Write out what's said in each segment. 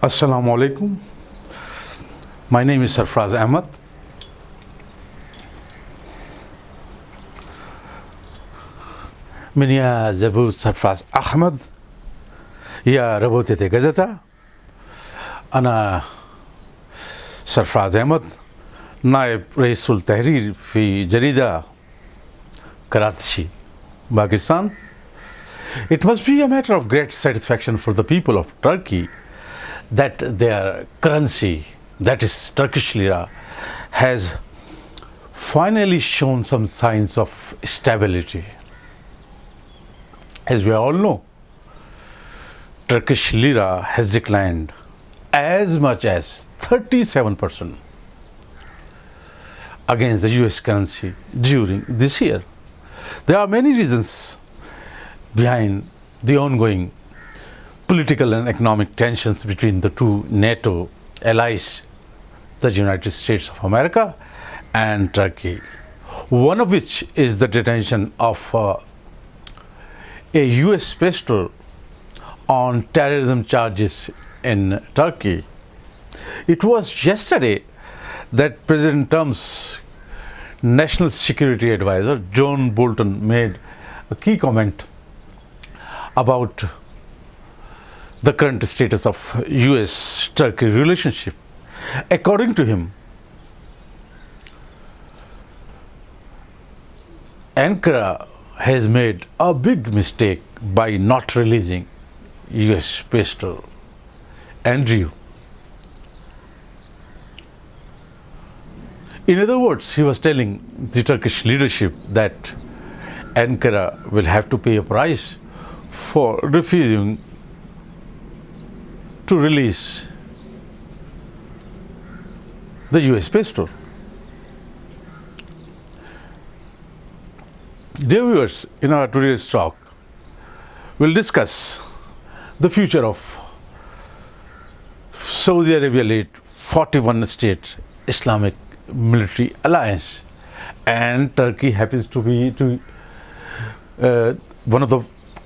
Assalamu alaikum. My name is Sarfraz Ahmad. من يا زبون سرفراز أحمد يا ربوتة جزتا. أنا سرفراز أحمد نائب رئيس التحرير في جريدة كراتشي باكستان. It must be a matter of great satisfaction for the people of Turkey that their currency, that is Turkish lira, has finally shown some signs of stability. As we all know, Turkish lira has declined as much as 37% against the US currency during this year. There are many reasons behind the ongoing political and economic tensions between the two NATO allies, the United States of America and Turkey, one of which is the detention of a US pastor on terrorism charges in Turkey. It was yesterday that President Trump's National Security Advisor, John Bolton, made a key comment about the current status of US-Turkey relationship. According to him, Ankara has made a big mistake by not releasing US pastor Andrew. In other words, he was telling the Turkish leadership that Ankara will have to pay a price for refusing to release the US pastor. Dear viewers, in our today's talk, we'll discuss the future of Saudi Arabia-led 41-state Islamic military alliance, and Turkey happens to be one of the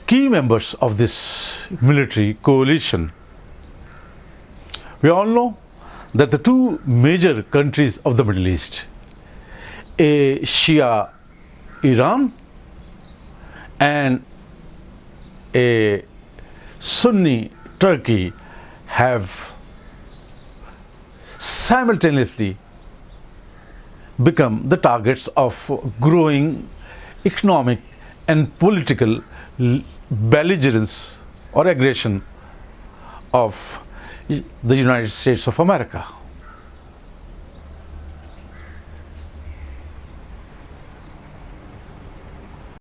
key members of this military coalition. We all know that the two major countries of the Middle East, a Shia Iran and a Sunni Turkey, have simultaneously become the targets of growing economic and political belligerence or aggression of the United States of America.